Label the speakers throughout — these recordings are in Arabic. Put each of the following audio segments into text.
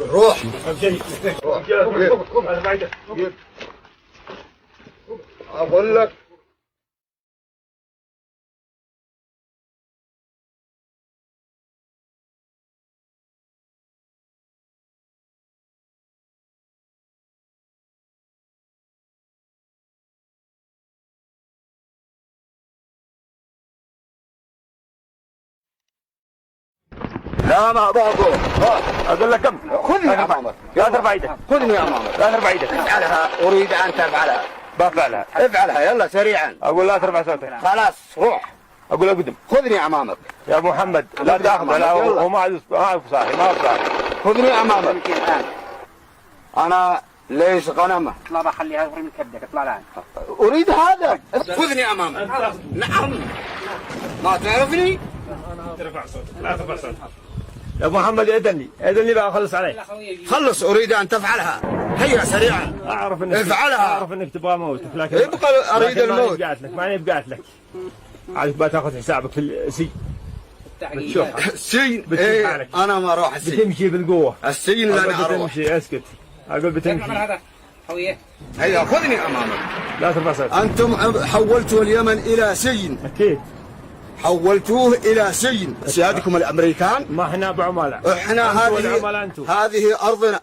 Speaker 1: روح اقول لك لا ما بابو
Speaker 2: اقول لك كم؟
Speaker 1: خذني امامك
Speaker 2: لا ترفع ايدك،
Speaker 1: خذني امامك
Speaker 2: لا ترفع ايدك.
Speaker 1: افعلها اريد ان تفعلها
Speaker 2: بفعلها.
Speaker 1: افعلها يلا سريعا
Speaker 2: اقول لا ترفع صوتك.
Speaker 1: خلاص روح
Speaker 2: اقول اقدم
Speaker 1: خذني امامك
Speaker 2: يا ابو محمد لا
Speaker 1: خذني
Speaker 2: تاخذ.
Speaker 1: أمامك،
Speaker 2: لا
Speaker 1: يلا.
Speaker 2: هو ما هو صاحي، ما هو صاحي.
Speaker 1: خذني امامك انا ليش غنمه
Speaker 3: اطلع بقى خليها يغري من كبدك اطلع الان.
Speaker 1: اريد هذا خذني امامك نعم ما تعرفني
Speaker 2: ترفع صوتك، لا ترفع صوتك يا ابو محمد. اذن بقى اخلص عليك.
Speaker 1: خلص اريد ان تفعلها هيا سريعا
Speaker 2: اعرف انك
Speaker 1: افعلها.
Speaker 2: اعرف انك تبغى موتك، لكن
Speaker 1: ابقى اريد
Speaker 2: لكن
Speaker 1: الموت
Speaker 2: ماني بقعت لك. عاد بقى تاخذ حسابك في السجن. بتشوف
Speaker 1: السجن
Speaker 2: بتشوف
Speaker 1: إيه
Speaker 2: حالك.
Speaker 1: انا ما اروح السجن
Speaker 2: بتمشي بالقوه.
Speaker 1: السجن لا انا اروح
Speaker 2: بتمشي. اسكت. اقول بتمشي.
Speaker 3: هذا خويه
Speaker 1: هيا خذني امامك
Speaker 2: لا ترفع صوتك.
Speaker 1: انتم حولتوا اليمن الى سجن
Speaker 2: اكيد
Speaker 1: حولتوه الى سجن سيادكم الامريكان
Speaker 2: ما احنا بعملاء.
Speaker 1: احنا
Speaker 2: أنتوا والعملاء أنتوا.
Speaker 1: هذه ارضنا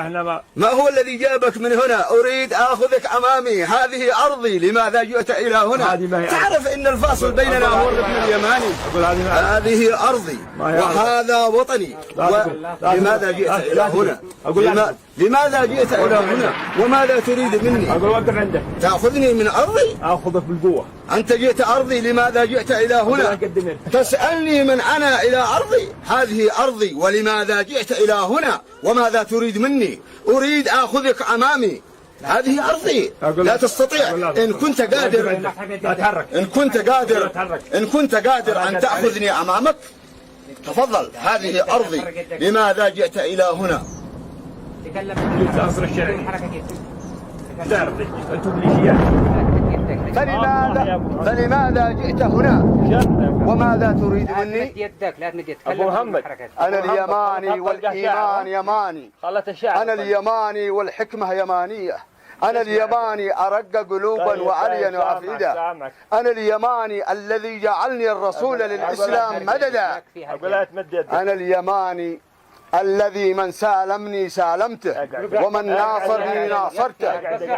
Speaker 2: احنا
Speaker 1: ما هو الذي جابك من هنا اريد اخذك امامي هذه ارضي لماذا جئت الى هنا
Speaker 2: هذه ما هي
Speaker 1: تعرف ان الفاصل بيننا هو الركن اليماني
Speaker 2: اقول
Speaker 1: هذه ارضي وهذا وطني لماذا جئت الى هنا لماذا جئت الى هنا وماذا تريد مني
Speaker 2: اقول وقف عندك.
Speaker 1: تاخذني من ارضي
Speaker 2: اخذك بالقوه.
Speaker 1: انت جئت ارضي لماذا جئت الى هنا تسالني من انا الى ارضي هذه ارضي ولماذا جئت الى هنا وماذا تريد مني اريد اخذك امامي هذه ارضي لا تستطيع ان كنت قادر ان كنت قادر ان تاخذني امامك تفضل هذه ارضي لماذا جئت الى هنا
Speaker 2: العصر الشرعي تعرف انتم ميليشيات.
Speaker 1: فلماذا جئت هنا وماذا تريد
Speaker 3: لا
Speaker 1: مني
Speaker 3: تمد يدك لا تمد يدك.
Speaker 2: ابو محمد
Speaker 1: انا اليماني والايمان يماني
Speaker 2: خلت الشعر.
Speaker 1: انا اليماني والحكمه يمانيه انا اليماني ارق قلوبا وعليا وافئده انا اليماني الذي جعلني الرسول للاسلام مددا
Speaker 2: اقول لا تمد يدك.
Speaker 1: انا اليماني الذي من سالمني سالمته ومن ناصرني ناصرته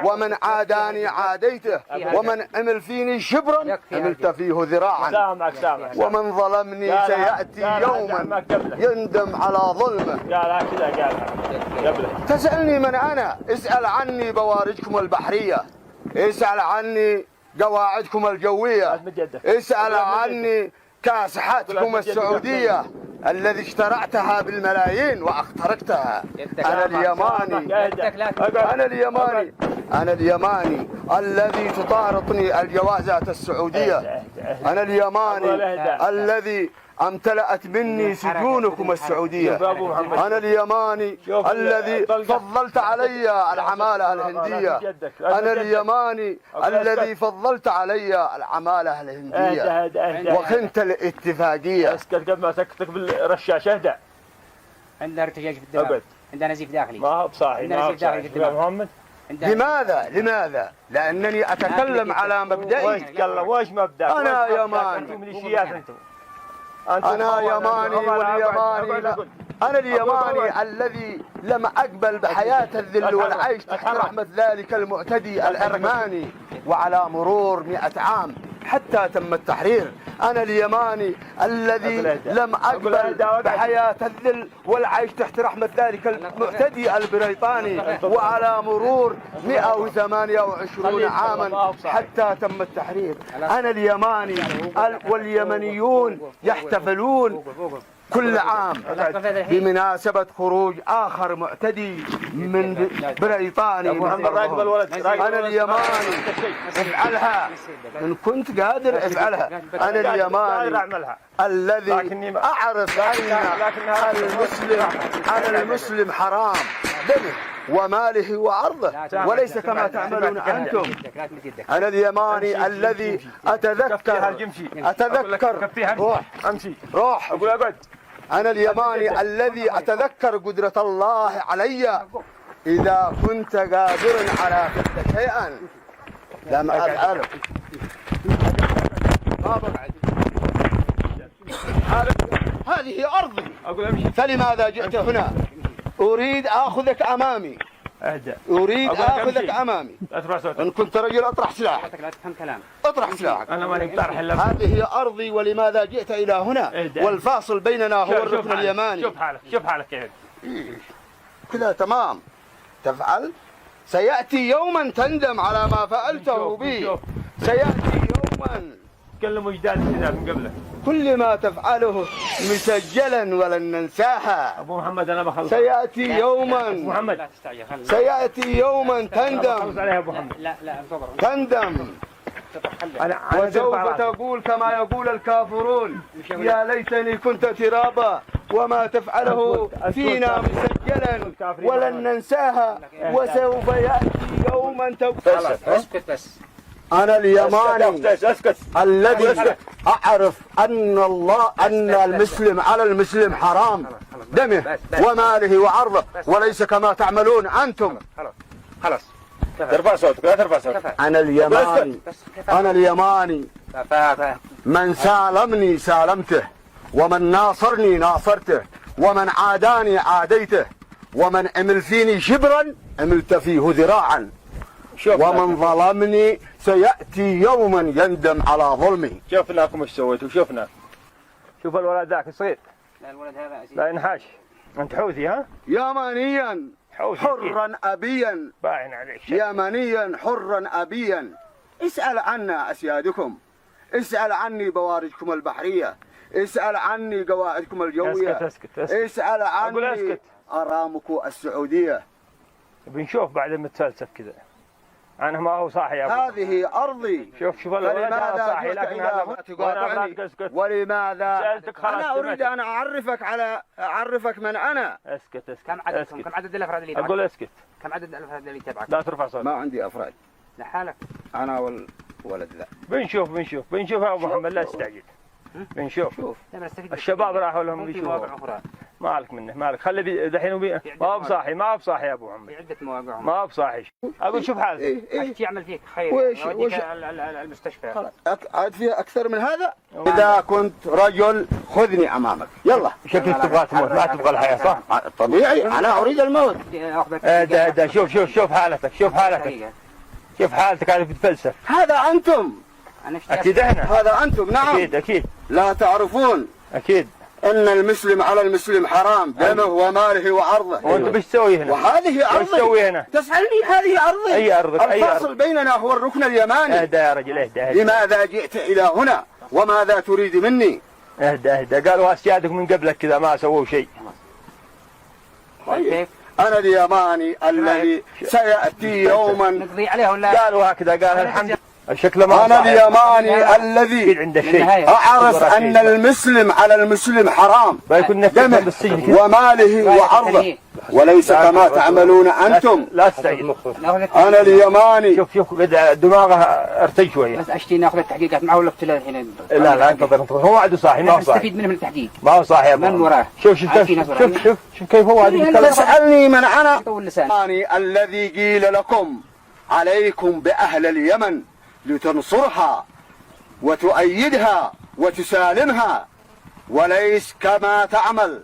Speaker 1: ومن عاداني عاديته ومن عمل فيني شبرا عملت فيه ذراعا
Speaker 2: سامعك.
Speaker 1: ومن ظلمني سيأتي يوما يندم على ظلمه
Speaker 2: قالها كذا قالها قبله.
Speaker 1: تسألني من أنا اسأل عني بوارجكم البحرية اسأل عني قواعدكم الجوية اسأل عني كاسحاتكم السعودية الذي اشترعتها بالملايين واخترقتها أنا اليماني الذي تطارطني الجوازات السعودية أنا اليماني الذي امتلأت مني سجونكم السعودية أنا اليماني الذي فضلت علي العمالة الهندية أنا اليماني الذي فضلت علي العمالة الهندية وخنت الاتفاقية.
Speaker 2: اسكت قبل ما تكتك بالرشاش. اهدأ.
Speaker 3: عندنا ارتجاج في الدماغ عندنا نزيف داخلي
Speaker 2: ما هو بصاحي
Speaker 3: عندنا نزيف داخلي في الدماغ
Speaker 2: محمد.
Speaker 1: لماذا؟ لأنني أتكلم على مبدئي.
Speaker 2: وش مبدأ؟
Speaker 1: أنا يماني.
Speaker 2: أنتم ميليشيات أنتم.
Speaker 1: أنا يماني واليماني أنا اليماني الذي لم أقبل بحياة الذل والعيش تحت رحمة ذلك المعتدي العرماني وعلى مرور 100 عام حتى تم التحرير. أنا اليماني الذي لم أقبل بحياة الذل والعيش تحت رحمة ذلك المعتدي البريطاني وعلى مرور 128 عاما حتى تم التحرير. أنا اليماني واليمنيون يحتفلون كل عام بمناسبة خروج آخر معتدي من بريطاني. أنا اليماني افعلها إن كنت قادر افعلها. أنا اليماني الذي أعرف أن المسلم حرام دمه وماله وعرضه وليس كما تعملون أنتم. أنا اليماني الذي أتذكر
Speaker 2: روح امشي.
Speaker 1: روح
Speaker 2: اقول اقعد.
Speaker 1: أنا اليماني الذي أتذكر قدرة الله علي إذا كنت قادر على فعل شيئا لم أفعله. هذه أرضي، فلماذا جئت هنا؟ أريد آخذك أمامي. أريد آخذك أمامي. إن كنت رجل أطرح سلاحك.
Speaker 3: لا تفهم كلام.
Speaker 1: أطرح سلاحك.
Speaker 2: أنا ماني بطرح إلا.
Speaker 1: هذه أرضي ولماذا جئت إلى هنا؟ والفاصل بيننا هو الركن اليماني.
Speaker 2: شوف حالك يا
Speaker 1: كذا تمام. تفعل. سيأتي يوما تندم على ما فعلته بي. سيأتي يوما.
Speaker 2: تكلموا جدال من قبله.
Speaker 1: كل ما تفعله مسجلا ولن ننساها.
Speaker 2: أبو محمد أنا بخلص.
Speaker 1: سيأتي يوما.
Speaker 2: أبو محمد.
Speaker 3: لا تستعجل.
Speaker 1: سيأتي يوما تندم.
Speaker 2: خلص عليها أبو محمد.
Speaker 3: لا انتظر.
Speaker 1: تندم. وسوف تقول كما يقول الكافرون يا ليتني كنت ترابا وما تفعله فينا مسجلا ولن ننساها وسوف يأتي يوما
Speaker 3: اسكت بس.
Speaker 1: أنا اليماني الذي أعرف أن المسلم على المسلم حرام دمه وماله وعرضه وليس كما تعملون أنتم.
Speaker 3: خلاص.
Speaker 2: ترفع صوتك لا ترفع صوتك.
Speaker 1: أنا اليماني من سالمني سالمته ومن ناصرني ناصرته ومن عاداني عاديته ومن عمل فيني شبرا عملت فيه ذراعا ومن ظلمني سيأتي يوما يندم على ظلمه.
Speaker 2: شوفناكم ايش سويتوا شوفنا. شوف الولد ذاك الصغير.
Speaker 3: لا الولد هذا
Speaker 2: لا ينحاش. أنت حوثي ها؟
Speaker 1: يمانيا حرا أبيا.
Speaker 2: باين عليك.
Speaker 1: يمانيا حرا أبيا. اسأل عنا أسيادكم. اسأل عني بوارجكم البحرية. اسأل عني قواعدكم الجوية.
Speaker 2: اسكت.
Speaker 1: اسأل عني أرامكو السعودية.
Speaker 2: بنشوف بعد ما تفلسف كذا. أنا ما هو صاحي يا أبو.
Speaker 1: هذه أرضي.
Speaker 2: شوف الولد هذا صاحي لكن هذا
Speaker 1: تقاطعني. ولماذا؟
Speaker 2: سألتك خلاص.
Speaker 1: أنا أريد أن أعرفك من أنا.
Speaker 2: اسكت.
Speaker 3: كم عددكم؟ كم عدد الأفراد اللي يتابعك؟
Speaker 2: أقول اسكت.
Speaker 3: كم عدد الأفراد اللي يتابعك؟
Speaker 2: لا ترفع صوتك.
Speaker 1: ما عندي أفراد.
Speaker 3: لحالك.
Speaker 1: أنا والولد ذا.
Speaker 2: بنشوف يا أبو محمد لا تستعجل. بنشوف. الشباب راحوا لهم بيشوفوا. مالك منه مالك خلي دحين ما هو بصاحي يا ابو محمد.
Speaker 3: في عده مواقع
Speaker 2: ما هو بصاحي. اقول شوف حالك.
Speaker 3: ايش يعمل فيك خير؟
Speaker 1: وش
Speaker 3: المستشفى.
Speaker 1: عاد فيها اكثر من هذا؟ اذا كنت رجل خذني امامك يلا.
Speaker 2: شكلك تبغى تموت ما تبغى الحياه صح؟
Speaker 1: طبيعي انا اريد الموت.
Speaker 2: ده شوف حالتك شوف حالتك هذه بتفلسف.
Speaker 1: هذا انتم.
Speaker 2: اكيد احنا.
Speaker 1: هذا انتم نعم.
Speaker 2: اكيد
Speaker 1: لا تعرفون.
Speaker 2: اكيد.
Speaker 1: ان المسلم على المسلم حرام دمه وماله وعرضه.
Speaker 2: وانت ايش تسوي هنا؟
Speaker 1: وهذه ارضي.
Speaker 2: ايش تسوي هنا؟
Speaker 1: تسألني هذه ارضي.
Speaker 2: اي ارضك؟
Speaker 1: الفاصل بيننا هو الركن اليماني.
Speaker 2: اهدى يا رجل اهدى.
Speaker 1: لماذا جئت الى هنا؟ وماذا تريد مني؟
Speaker 2: اهدى قالوا اسيادك من قبلك كذا ما سووا شيء.
Speaker 3: كيف؟
Speaker 1: انا اليماني الذي سيأتي يوما
Speaker 3: نقضي عليه ولا؟
Speaker 2: قالوا هكذا قال الحمد. الشكل ما
Speaker 1: أنا اليماني الذي أعرف أن المسلم على المسلم حرام دمه وماله وعرضه وليس كما تعملون أنتم.
Speaker 2: لا تستعجل.
Speaker 1: أنا اليماني.
Speaker 2: شوف دماغه ارتج شوية.
Speaker 3: بس أشتي ناخذ التحقيقات معه ولا ابتلاء الحين؟
Speaker 2: لا انتظر هو عدو صاحي ما هو صاحي.
Speaker 3: نستفيد منه من التحقيق.
Speaker 2: ما هو صاحي
Speaker 3: من وراه.
Speaker 2: شوف كيف هو هذا.
Speaker 1: تسألني من أنا الذي قيل لكم عليكم بأهل اليمن لتنصرها وتؤيدها وتسالمها وليس كما تعمل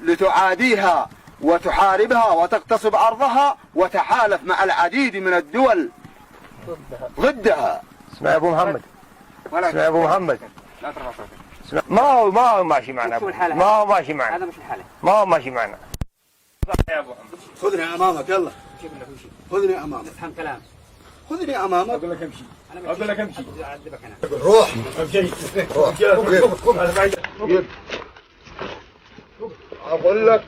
Speaker 1: لتعاديها وتحاربها وتغتصب أرضها وتحالف مع العديد من الدول ضدها.
Speaker 2: اسمع يا أبو محمد.
Speaker 3: لا ترفع صوتك.
Speaker 2: ما هو ماشي معنا. ما هو ماشي معنا.
Speaker 3: هذا مش الحالة.
Speaker 2: ما هو ماشي معنا. يا أبو محمد.
Speaker 1: خذني أمامك يلا. خذني أمامك.
Speaker 3: افهم كلام.
Speaker 1: خذني أمامك.
Speaker 2: أقول لك امشي.
Speaker 3: أعذبك أنا.
Speaker 1: روح. أقول لك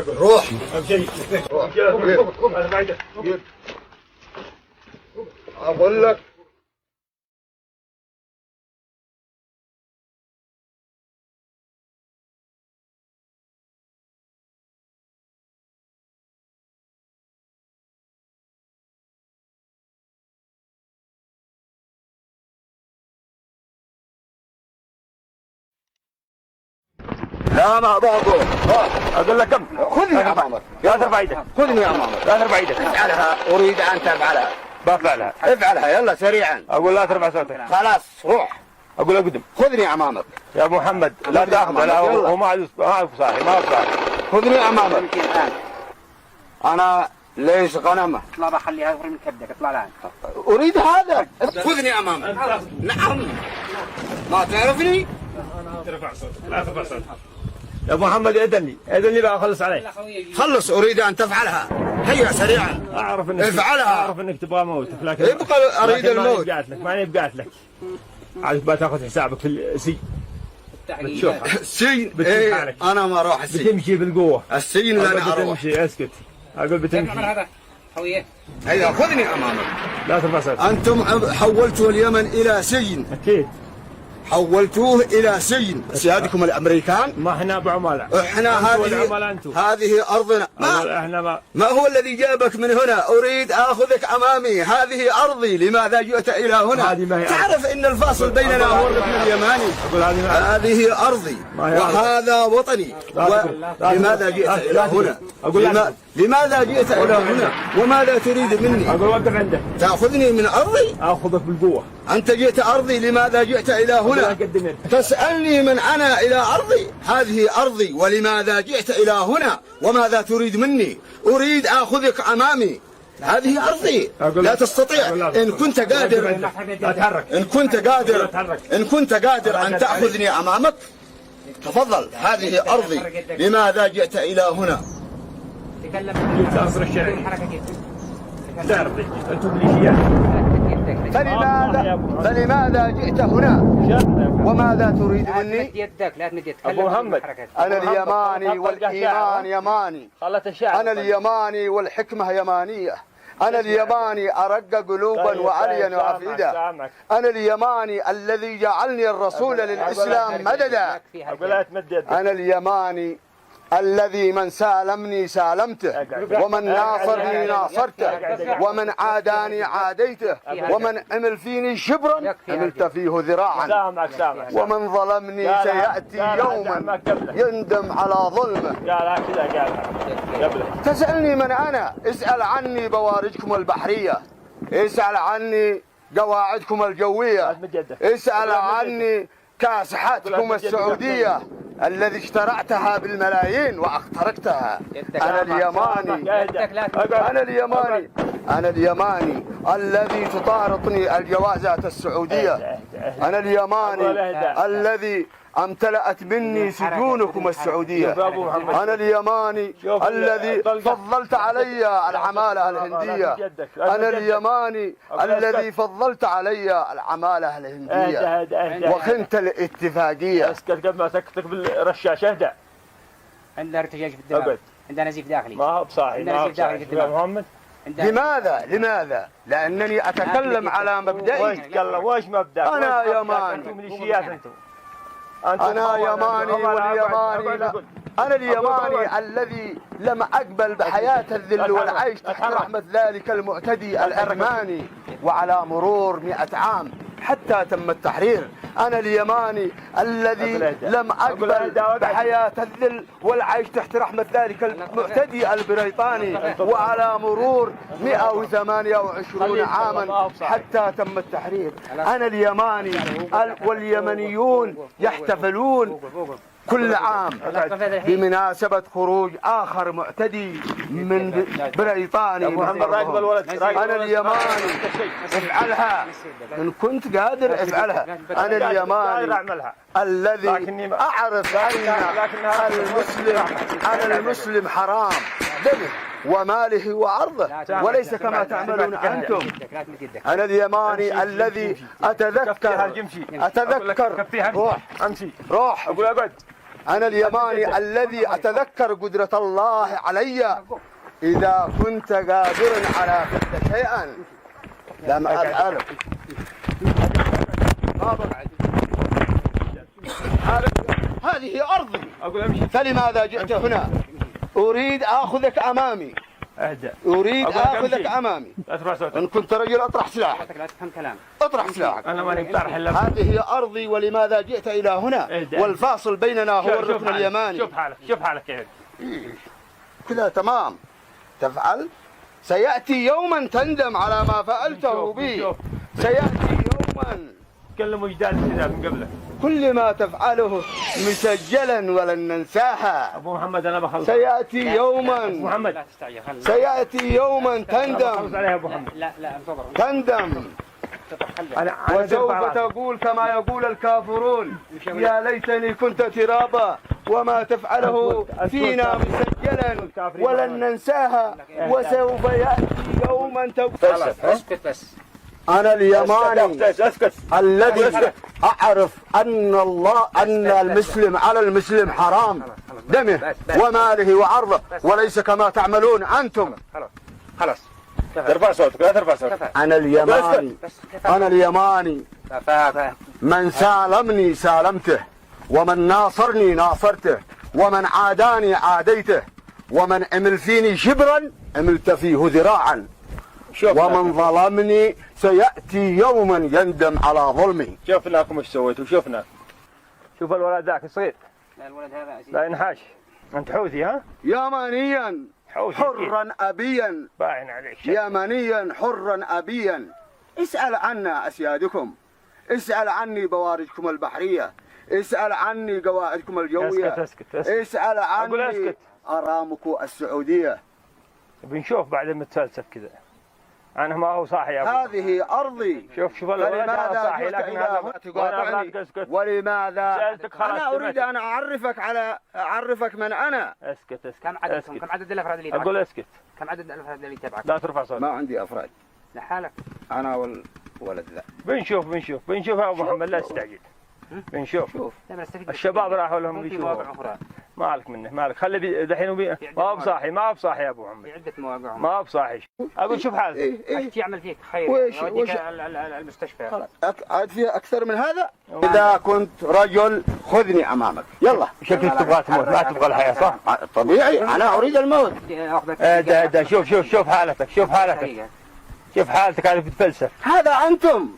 Speaker 1: روح اقول لك لا ما بقول
Speaker 2: اقول لك كم.
Speaker 1: خذني امامك
Speaker 2: لا ترفع ايدك.
Speaker 1: خذني امامك
Speaker 2: لا ترفع ايدك.
Speaker 1: افعلها اريد ان تفعلها
Speaker 2: بفعلها.
Speaker 1: افعلها يلا سريعا
Speaker 2: اقول لا ترفع صوتك.
Speaker 1: خلاص روح
Speaker 2: اقول اقدم.
Speaker 1: خذني امامك
Speaker 2: يا ابو محمد لا تاخذ. لا هو ما عاد صاحي ما صاحي.
Speaker 1: خذني امامك انا ليش غنمه
Speaker 3: اطلع بقى خليها من كبدك اطلع الان.
Speaker 1: اريد هذا خذني امامك. نعم ما تعرفني
Speaker 2: ترفع صوتك. لا ترفع صوتك يا ابو محمد. اذن بقى اخلص عليك.
Speaker 1: خلص اريد ان تفعلها هيا سريعا
Speaker 2: اعرف انك
Speaker 1: افعلها.
Speaker 2: اعرف انك تبغى موتك لكن
Speaker 1: يبقى اريد الموت.
Speaker 2: ماني بقعت لك. عاد بتاخذ حسابك في السي. بتشوف
Speaker 1: السين إيه انا ما اروح السين.
Speaker 2: بتمشي بالقوه.
Speaker 1: السين لا انا اروح.
Speaker 2: بتمشي اسكت. اقول بتمشي.
Speaker 3: هذا خويه
Speaker 1: هيا خذني امامك.
Speaker 2: لا ترفع صوتك.
Speaker 1: انتم حولتوا اليمن الى سجن.
Speaker 2: اكيد
Speaker 1: حولتوه الى سجن سيادكم الامريكان.
Speaker 2: ما احنا بعملاء.
Speaker 1: احنا هذه ارضنا. ما هو الذي جابك من هنا؟ اريد اخذك امامي. هذه ارضي. لماذا جئت الى هنا؟ تعرف ان الفاصل بيننا هو الركن اليماني. هذه ارضي وهذا وطني. لماذا جئت الى هنا؟ لماذا جئت الى هنا وماذا تريد مني؟
Speaker 2: اقول وقف عندك.
Speaker 1: تاخذني من ارضي؟
Speaker 2: اخذك بالقوه.
Speaker 1: انت جئت ارضي. لماذا جئت الى هنا؟ تسألني من أنا إلى أرضي. هذه أرضي. ولماذا جئت إلى هنا وماذا تريد مني؟ أريد أخذك أمامي. هذه أرضي. لا تستطيع. إن كنت قادر إن كنت قادر أن تأخذني أمامك تفضل. هذه أرضي. لماذا جئت إلى هنا؟
Speaker 2: جئت أصر الشرعي. تعرف أنتم ميليشيات.
Speaker 1: فلماذا جئت هنا وماذا تريد مني؟
Speaker 3: يدك لا تمد يدك.
Speaker 2: ابو محمد
Speaker 1: انا اليماني والايمان يماني. انا اليماني والحكمه يمانيه. انا اليماني ارق قلوبا وعليا وافئده. انا اليماني الذي جعلني الرسول للاسلام مددا. انا اليماني الذي من سالمني سالمته ومن ناصرني ناصرته ومن عاداني عاديته ومن عمل فيني شبرا عملت فيه ذراعا ومن ظلمني سيأتي يوما يندم على ظلمه. تسألني من أنا؟ اسأل عني بوارجكم البحرية. اسأل عني قواعدكم الجوية. اسأل عني كاسحاتكم السعودية الذي اشترعتها بالملايين واخترقتها. أنا اليماني الذي تطارطني الجوازات السعودية. أنا اليماني الذي امتلأت مني سجونكم السعودية. أنا اليماني الذي فضلت علي العمالة الهندية. أنا اليماني الذي فضلت علي العمالة الهندية وخنت الاتفاقية.
Speaker 2: اسكت قبل ما تكتك بالرشاش. اهدأ.
Speaker 3: عندنا ارتجاج في الدماغ. عندنا نزيف داخلي.
Speaker 2: ما هو بصاحي. ما هو بصاحي يا محمد.
Speaker 1: لماذا؟ لأنني أتكلم على مبدئي.
Speaker 2: وش مبدأ؟
Speaker 1: أنا يماني.
Speaker 2: أنتم ميليشيات.
Speaker 1: أنا يماني واليماني. أنا اليماني الذي لم أقبل بحياة الذل والعيش تحت رحمة ذلك المعتدي العرماني. وعلى مرور 100 عام حتى تم التحرير. أنا اليماني الذي لم أقبل بحياة الذل والعيش تحت رحمة ذلك المعتدي البريطاني. وعلى مرور 128 عاما حتى تم التحرير. أنا اليماني واليمنيون يحتفلون كل عام بمناسبة خروج آخر معتدي من بريطاني. أنا اليماني أفعلها إن كنت قادر أفعلها. أنا اليماني الذي أعرف أن المسلم حرام دمه وماله وعرضه وليس كما تعملون أنتم. أنا اليماني الذي أتذكر. روح
Speaker 2: امشي. روح. اقول اقعد.
Speaker 1: أنا اليماني الذي أتذكر قدرة الله علي إذا كنت قادرا على فعل شيئا لم أفعله. هذه أرضي، فلماذا جئت هنا؟ أريد آخذك أمامي، أريد آخذك أمامي. إن كنت رجل أطرح سلاحك.
Speaker 3: لا تفهم كلام.
Speaker 1: أطرح سلاحك.
Speaker 2: أنا ماني بطرح إلا
Speaker 1: هذه أرضي، ولماذا جئت إلى هنا؟ والفاصل بيننا هو الركن اليماني.
Speaker 2: شوف حالك كيف
Speaker 1: كذا تمام. تفعل، سيأتي يوما تندم على ما فعلته بي. سيأتي يوما
Speaker 2: تكلموا جدال كذا من قبله.
Speaker 1: كل ما تفعله مسجلا ولن ننساها.
Speaker 2: أبو محمد أنا بخلص.
Speaker 1: سيأتي يوما
Speaker 2: أبو محمد
Speaker 3: لا تستعجل.
Speaker 1: سيأتي يوما تندم.
Speaker 2: عليها أبو محمد.
Speaker 3: لا انتظر.
Speaker 1: تندم وسوف تقول كما يقول الكافرون: يا ليتني كنت ترابا وما تفعله فينا مسجلا ولن ننساها. وسوف يأتي يوما تقول.
Speaker 3: اسكت بس.
Speaker 1: أنا اليماني الذي أعرف أن المسلم على المسلم حرام دمه وماله وعرضه، وليس كما تعملون أنتم.
Speaker 2: خلاص ترفع صوتك، لا ترفع صوتك.
Speaker 1: أنا اليماني من سالمني سالمته، ومن ناصرني ناصرته، ومن عاداني عاديته، ومن عمل فيني شبرا عملت فيه ذراعا، ومن ظلمني سيأتي يوما يندم على ظلمه.
Speaker 2: شوفناكم ايش سويتوا، شوفنا. شوف الولد ذاك الصغير.
Speaker 3: لا الولد هذا
Speaker 2: لا ينحاش. أنت حوثي ها؟
Speaker 1: يمانيا حرا أبيا.
Speaker 2: باين عليك.
Speaker 1: يمانيا حرا أبيا. اسأل عنا أسيادكم، اسأل عني بوارجكم البحرية، اسأل عني قواعدكم الجوية،
Speaker 2: اسكت.
Speaker 1: اسأل عني أرامكو السعودية.
Speaker 2: بنشوف بعد ما تفلسف كذا. أنا ما هو صاحي يا أبو.
Speaker 1: هذه أرضي.
Speaker 2: شوف الولد هذا صاحي، لكن هذا
Speaker 1: تقاطعني. ولماذا؟ أنا أريد أن أعرفك من أنا.
Speaker 2: اسكت.
Speaker 3: كم عدد الأفراد اللي يتابعك؟
Speaker 2: أقول اسكت.
Speaker 3: كم عدد الأفراد اللي يتابعك؟
Speaker 2: لا ترفع صوتك.
Speaker 1: ما عندي أفراد.
Speaker 3: لحالك.
Speaker 1: أنا والولد ذا.
Speaker 2: بنشوف يا أبو محمد، لا تستعجل. بنشوف. الشباب راحوا لهم بيشوفوا. مالك منه، مالك خلي دحين ما هو بصاحي يا ابو محمد.
Speaker 3: في عده مواقع
Speaker 2: ما هو بصاحي. اقول شوف حالك.
Speaker 3: ايش يعمل فيك خير؟
Speaker 1: وش
Speaker 3: المستشفى.
Speaker 1: خلاص عاد فيها اكثر من هذا. اذا كنت رجل خذني امامك، يلا.
Speaker 2: شكلك تبغى تموت، ما تبغى الحياه صح؟
Speaker 1: طبيعي انا اريد الموت.
Speaker 2: شوف حالتك. شوف حالتك هذه بتفلسف.
Speaker 1: هذا انتم.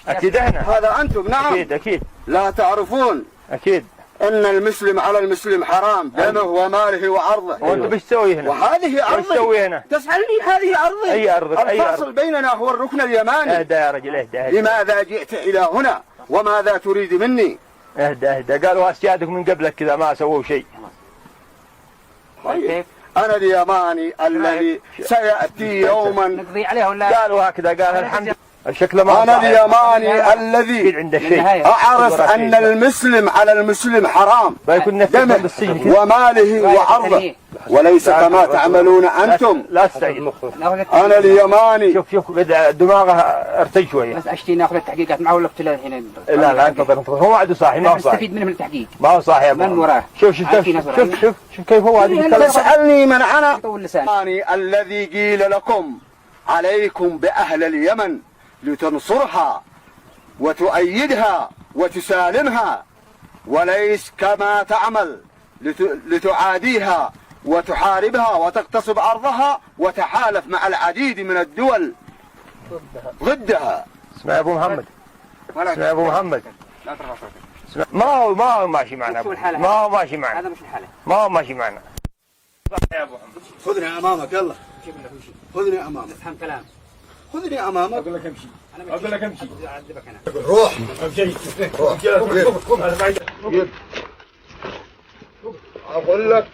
Speaker 2: اكيد احنا.
Speaker 1: هذا انتم. نعم
Speaker 2: اكيد.
Speaker 1: لا تعرفون
Speaker 2: اكيد
Speaker 1: ان المسلم على المسلم حرام دمه وماله وعرضه.
Speaker 2: وانت ايش تسوي هنا؟
Speaker 1: وهذه ارضي.
Speaker 2: ايش تسوي هنا؟
Speaker 1: تسألني هذه ارضي.
Speaker 2: اي ارض؟
Speaker 1: الفاصل بيننا هو الركن اليماني.
Speaker 2: اهدى يا رجل، اهدى.
Speaker 1: لماذا جئت الى هنا وماذا تريد مني؟
Speaker 2: اهدى. قالوا اسيادك من قبلك كذا ما سووا شيء.
Speaker 3: كيف؟
Speaker 1: انا اليماني الذي سيأتي يوما
Speaker 3: نقضي عليه ولا؟
Speaker 2: قالوا هكذا، قال الحمد. الشكل ما
Speaker 1: أنا اليماني الذي أعرف أن المسلم على المسلم حرام دمه وماله وعرضه، وليس كما تعملون أنتم.
Speaker 2: لا تستعجل.
Speaker 1: أنا اليماني.
Speaker 2: شوف دماغه ارتج شوية.
Speaker 3: بس أشتي ناخذ التحقيقات معه ولا قلت له هنا؟
Speaker 2: لا انتظر. هو عدو صاحي، ما هو صاحي.
Speaker 3: نستفيد منه من التحقيق.
Speaker 2: ما هو صاحي.
Speaker 3: من وراه.
Speaker 2: شوف كيف هو هذا.
Speaker 1: تسألني من أنا. الذي قيل لكم عليكم بأهل اليمن لتنصرها وتؤيدها وتسالمها، وليس كما تعمل لتعاديها وتحاربها وتغتصب أرضها وتحالف مع العديد من الدول ضدها.
Speaker 2: اسمع يا أبو محمد.
Speaker 3: لا ترفع صوتك.
Speaker 2: ما هو ماشي معنا.
Speaker 3: هذا مش الحالة.
Speaker 2: ما هو ماشي معنا.
Speaker 1: يا أبو محمد خذني أمامك، يلا خذني أمامك.
Speaker 3: افهم كلام.
Speaker 1: خذني أمامك.
Speaker 2: أقول لك امشي.
Speaker 3: أعذبك أنا.
Speaker 1: روح.
Speaker 2: امشي.
Speaker 1: أقول لك